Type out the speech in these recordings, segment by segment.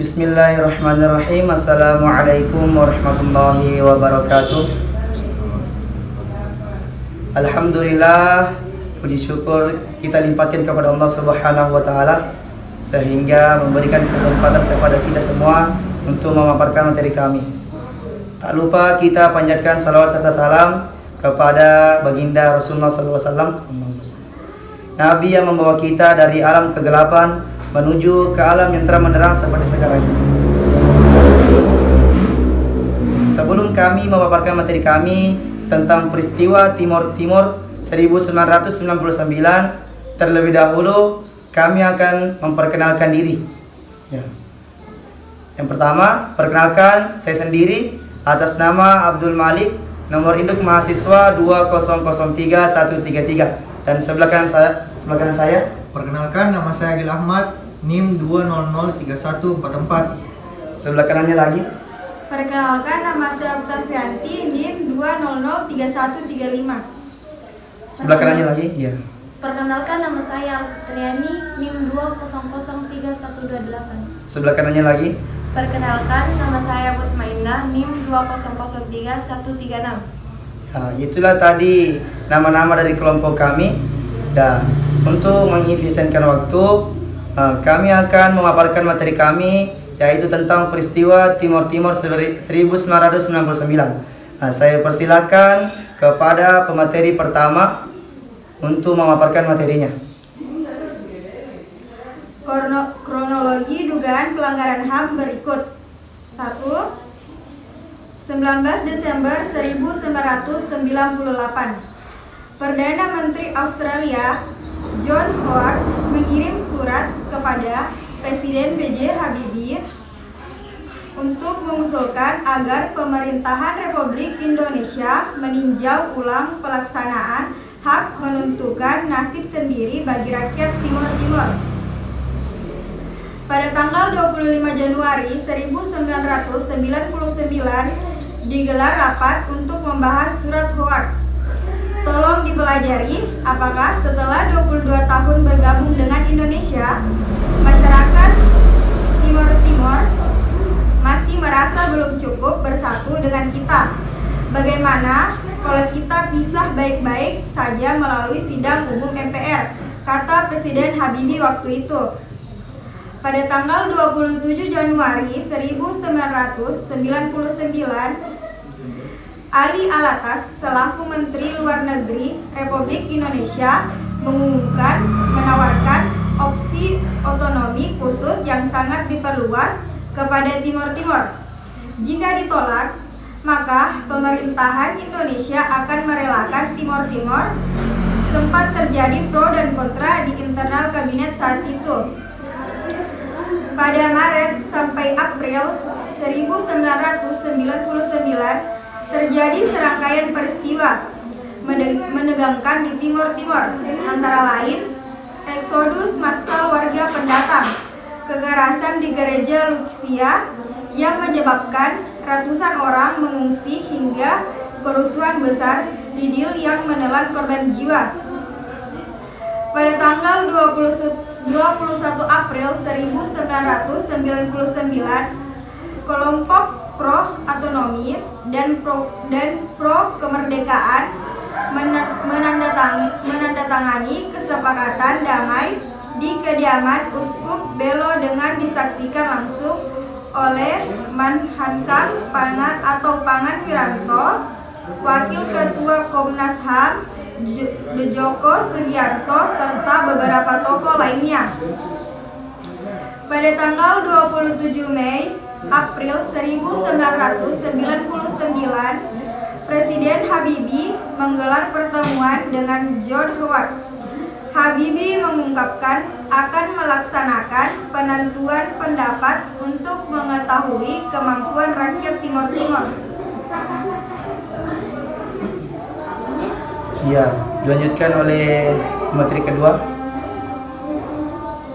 Bismillahirrahmanirrahim. Assalamualaikum warahmatullahi wabarakatuh. Alhamdulillah, puji syukur kita limpahkan kepada Allah Subhanahu wa taala sehingga memberikan kesempatan kepada kita semua untuk memaparkan materi kami. Tak lupa kita panjatkan salawat serta salam kepada baginda Rasulullah SAW, Nabi yang membawa kita dari alam kegelapan menuju ke alam yang terang benderang seperti sekarang. Sebelum kami memaparkan materi kami tentang peristiwa Timor Timur 1999, terlebih dahulu kami akan memperkenalkan diri. Yang pertama, perkenalkan saya sendiri atas nama Abdul Malik, nomor induk mahasiswa 2003133, dan sebelah kanan saya. Perkenalkan, nama saya Agil Ahmad, NIM 2003144. Sebelah kanannya lagi. Perkenalkan, nama saya Octavianti, NIM 2003135. Sebelah kanannya lagi. Iya. Perkenalkan, nama saya Triani, NIM 2003128. Sebelah kanannya lagi. Perkenalkan, nama saya Mutmainah, NIM 2003136. Nah, itulah tadi nama-nama dari kelompok kami. Dan untuk mengefisienkan waktu, kami akan memaparkan materi kami, yaitu tentang peristiwa Timor Timur 1999. Saya persilakan kepada pemateri pertama untuk memaparkan materinya. Kronologi dugaan pelanggaran HAM berikut. 1. 19 Desember 1998, Perdana Menteri Australia John Howard mengirim surat kepada Presiden B.J. Habibie untuk mengusulkan agar pemerintahan Republik Indonesia meninjau ulang pelaksanaan hak menentukan nasib sendiri bagi rakyat Timor Timur. Pada tanggal 25 Januari 1999 digelar rapat untuk membahas surat Howard. Tolong dipelajari, apakah setelah 22 tahun bergabung dengan Indonesia, masyarakat Timor Timur masih merasa belum cukup bersatu dengan kita? Bagaimana kalau kita pisah baik-baik saja melalui sidang umum MPR, kata Presiden Habibie waktu itu. Pada tanggal 27 Januari 1999, Ali Alatas selaku Menteri Luar Negeri Republik Indonesia menawarkan opsi otonomi khusus yang sangat diperluas kepada Timor Timur. Jika ditolak, maka pemerintahan Indonesia akan merelakan Timor Timur. Sempat terjadi pro dan kontra di internal kabinet saat itu. Pada Maret sampai April 1999 terjadi serangkaian peristiwa menegangkan di Timor Timur, antara lain eksodus massal warga pendatang, kekerasan di gereja Luxia yang menyebabkan ratusan orang mengungsi, hingga kerusuhan besar di Dil yang menelan korban jiwa. Pada tanggal 21 April 1999, kelompok pro otonomi dan pro kemerdekaan menandatangani kesepakatan damai di kediaman Uskup Belo dengan disaksikan langsung oleh Manhankam Pangan Wiranto, Wakil Ketua Komnas HAM Djoko Sugiarto, serta beberapa tokoh lainnya. Pada tanggal 27 Mei April 1999, Presiden Habibie menggelar pertemuan dengan John Howard. Habibie mengungkapkan akan melaksanakan penentuan pendapat untuk mengetahui kemampuan rakyat Timor Timur. Ya, dilanjutkan oleh materi kedua.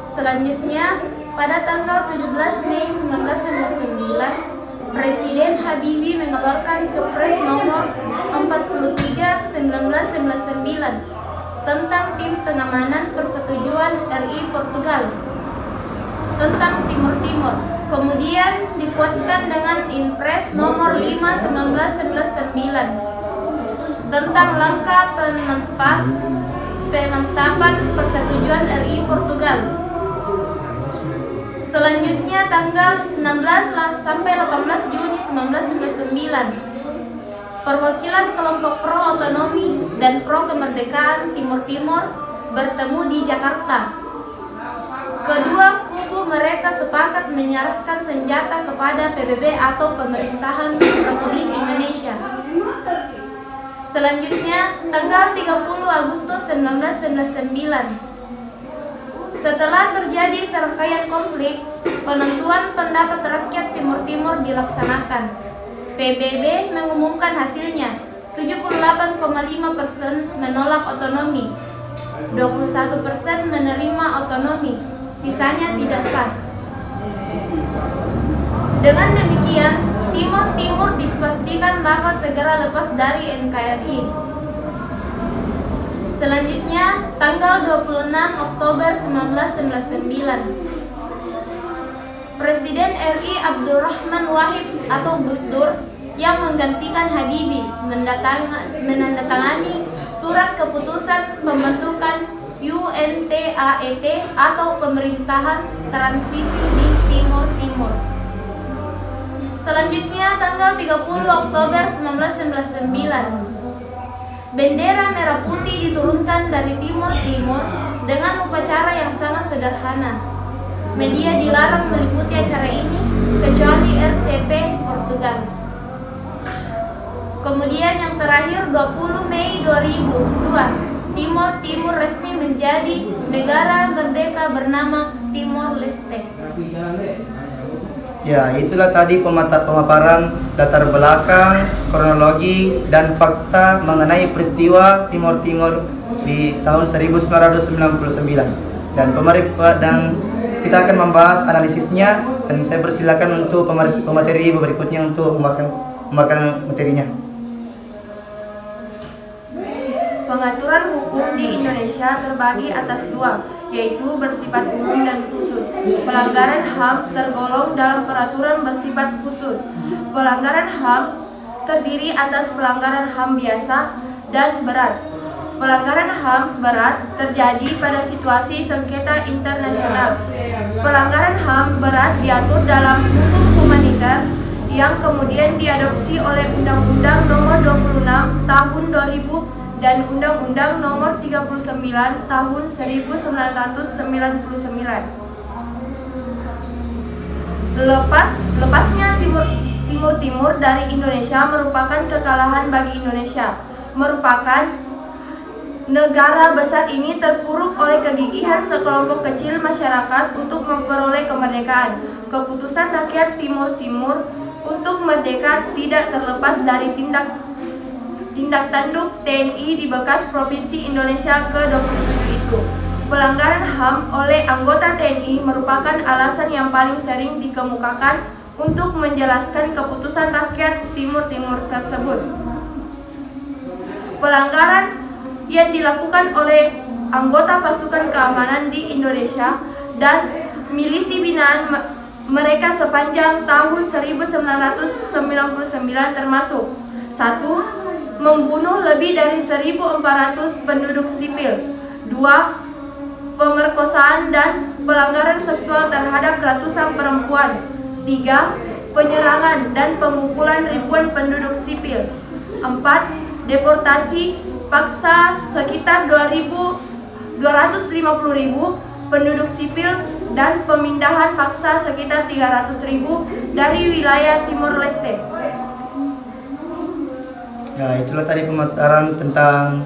Selanjutnya, pada tanggal 17 Mei 1999, Presiden Habibie mengeluarkan Kepres nomor 43/1999 tentang Tim Pengamanan Persetujuan RI Portugal tentang Timor Timur. Kemudian dikuatkan dengan Impres nomor 5 1999 tentang langkah pemantapan persetujuan RI Portugal. Selanjutnya tanggal 16 sampai 18 Juni 1999, perwakilan kelompok pro otonomi dan pro kemerdekaan Timur Timur bertemu di Jakarta. Kedua kubu mereka sepakat menyerahkan senjata kepada PBB atau Pemerintahan Republik Indonesia. Selanjutnya, tanggal 30 Agustus 1999, setelah terjadi serangkaian konflik, penentuan pendapat rakyat Timur Timur dilaksanakan. PBB mengumumkan hasilnya, 78,5% menolak otonomi, 21% menerima otonomi, sisanya tidak sah. Dengan demikian, Timur Timur dipastikan bakal segera lepas dari NKRI. Selanjutnya, tanggal 26 Oktober 1999, Presiden RI Abdurrahman Wahid atau Gus Dur yang menggantikan Habibie menandatangani surat keputusan pembentukan UNTAET atau Pemerintahan Transisi di Timur Timur. Selanjutnya tanggal 30 Oktober 1999, bendera merah putih diturunkan dari Timur Timur dengan upacara yang sangat sederhana. Media dilarang meliputi acara ini kecuali RTP Portugal. Kemudian yang terakhir 20 Mei 2002, Timur Timur resmi menjadi negara merdeka bernama Timor Leste. Ya, itulah tadi pemaparan latar belakang, kronologi, dan fakta mengenai peristiwa Timur Timur di tahun 1999. Dan kita akan membahas analisisnya, dan saya persilakan untuk pemateri berikutnya untuk memaparkan materinya. Pengaturan hukum di Indonesia terbagi atas dua, yaitu bersifat umum dan khusus. Pelanggaran HAM tergolong dalam peraturan bersifat khusus. Pelanggaran HAM terdiri atas pelanggaran HAM biasa dan berat. Pelanggaran HAM berat terjadi pada situasi sengketa internasional. Pelanggaran HAM berat diatur dalam hukum humaniter yang kemudian diadopsi oleh Undang-Undang Nomor 26 Tahun 2000 dan Undang-Undang Nomor 39 Tahun 1999. Lepasnya Timur Timur dari Indonesia merupakan kekalahan bagi Indonesia. Merupakan negara besar ini terpuruk oleh kegigihan sekelompok kecil masyarakat untuk memperoleh kemerdekaan. Keputusan rakyat Timur Timur untuk merdeka tidak terlepas dari tindak tanduk TNI di bekas Provinsi Indonesia ke-27 itu. Pelanggaran HAM oleh anggota TNI merupakan alasan yang paling sering dikemukakan untuk menjelaskan keputusan rakyat Timur Timur tersebut. Pelanggaran yang dilakukan oleh anggota pasukan keamanan di Indonesia dan milisi binaan mereka sepanjang tahun 1999 termasuk: 1. Membunuh lebih dari 1.400 penduduk sipil. 2. Pemerkosaan dan pelanggaran seksual terhadap ratusan perempuan. 3. Penyerangan dan pemukulan ribuan penduduk sipil. 4. Deportasi paksa sekitar 250.000 penduduk sipil dan pemindahan paksa sekitar 300.000 dari wilayah Timor Leste. Ya, itulah tadi pemaparan tentang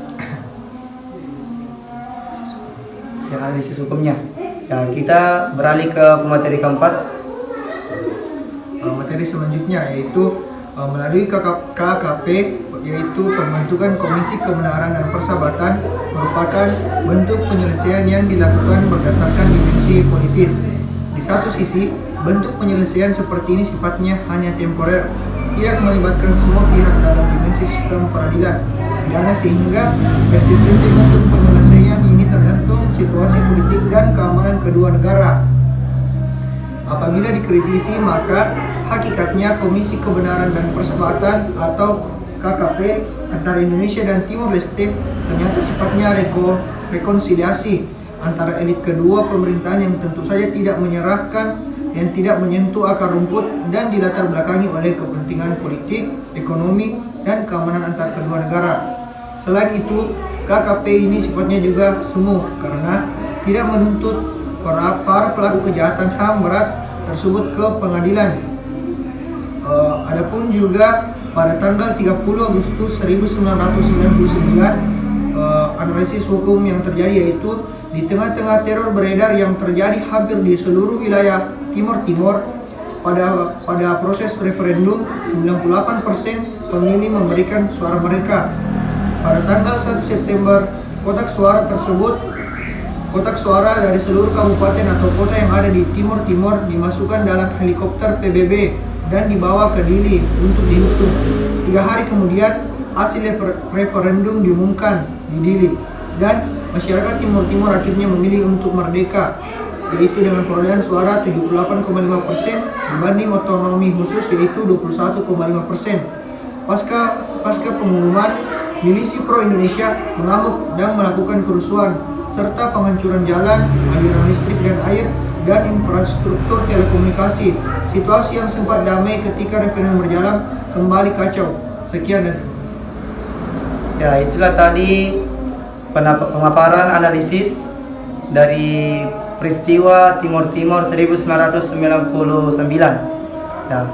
analisis hukumnya. Ya, kita beralih ke pemateri keempat. Materi selanjutnya yaitu melalui KKP, yaitu pembentukan Komisi Kebenaran dan Persahabatan, merupakan bentuk penyelesaian yang dilakukan berdasarkan dimensi politis. Di satu sisi, bentuk penyelesaian seperti ini sifatnya hanya temporer, tidak melibatkan semua pihak dalam dimensi sistem peradilan pidana, sehingga eksistensi bentuk penyelesaian ini tergantung situasi politik dan keamanan kedua negara. Apabila dikritisi, maka hakikatnya Komisi Kebenaran dan Persahabatan atau KKP antara Indonesia dan Timor Leste ternyata sifatnya rekonsiliasi antara elit kedua pemerintahan yang tentu saja tidak menyerahkan, yang tidak menyentuh akar rumput dan dilatar belakangi oleh kepentingan politik, ekonomi, dan keamanan antar kedua negara. Selain itu, KKP ini sifatnya juga semu karena tidak menuntut para pelaku kejahatan HAM berat tersebut ke pengadilan. Adapun juga pada tanggal 30 Agustus 1999, analisis hukum yang terjadi yaitu di tengah-tengah teror beredar yang terjadi hampir di seluruh wilayah Timor Timur, pada proses referendum 98% pemilih memberikan suara mereka. Pada tanggal 1 September, kotak suara dari seluruh kabupaten atau kota yang ada di Timor Timur dimasukkan dalam helikopter PBB dan dibawa ke Dili untuk dihukum. 3 hari kemudian, hasil referendum diumumkan di Dili dan masyarakat Timor Timur akhirnya memilih untuk merdeka, yaitu dengan perolehan suara 78,5% dibanding otonomi khusus yaitu 21,5%. Pasca pengumuman, milisi pro-Indonesia mengamuk dan melakukan kerusuhan serta penghancuran jalan, aliran listrik dan air, dan infrastruktur telekomunikasi. Situasi yang sempat damai ketika referendum berjalan kembali kacau. Sekian dan terima kasih. Ya, itulah tadi pemaparan analisis dari peristiwa Timor Timur 1999. Ya.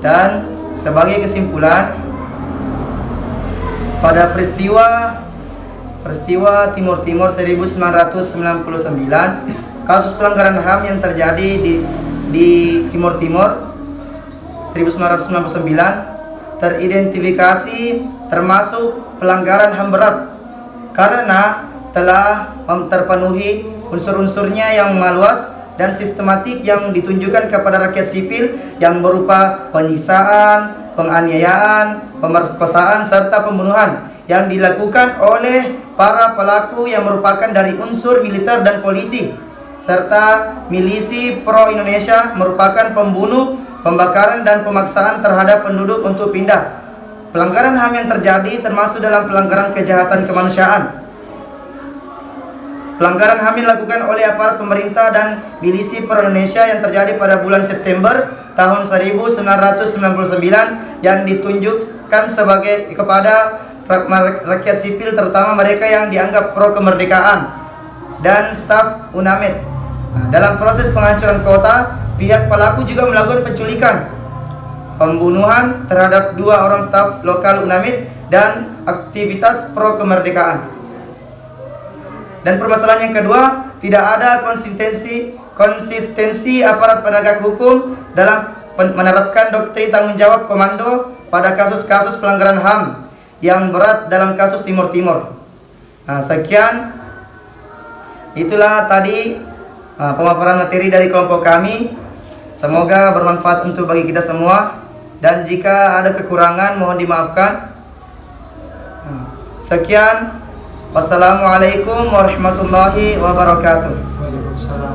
Dan sebagai kesimpulan, pada peristiwa Timor Timur 1999, kasus pelanggaran HAM yang terjadi di Timor Timur 1999 teridentifikasi termasuk pelanggaran HAM berat karena telah terpenuhi unsur-unsurnya yang meluas dan sistematik yang ditunjukkan kepada rakyat sipil yang berupa penyiksaan, penganiayaan, pemerkosaan, serta pembunuhan yang dilakukan oleh para pelaku yang merupakan dari unsur militer dan polisi, serta milisi pro-Indonesia merupakan pembunuh, pembakaran, dan pemaksaan terhadap penduduk untuk pindah. Pelanggaran HAM yang terjadi termasuk dalam pelanggaran kejahatan kemanusiaan. Pelanggaran HAM dilakukan oleh aparat pemerintah dan milisi pro-Indonesia yang terjadi pada bulan September tahun 1999 yang ditunjukkan kepada rakyat sipil, terutama mereka yang dianggap pro kemerdekaan dan staf UNAMID. Dalam proses penghancuran kota, pihak pelaku juga melakukan penculikan, pembunuhan terhadap 2 orang staf lokal UNAMID dan aktivitas pro kemerdekaan. Dan permasalahan yang kedua, tidak ada konsistensi aparat penegak hukum dalam menerapkan doktrin tanggung jawab komando pada kasus-kasus pelanggaran HAM yang berat dalam kasus Timor Timur. Sekian, itulah tadi pemaparan materi dari kelompok kami. Semoga bermanfaat untuk bagi kita semua, dan jika ada kekurangan mohon dimaafkan. Sekian, wassalamualaikum warahmatullahi wabarakatuh. Waalaikumsalam.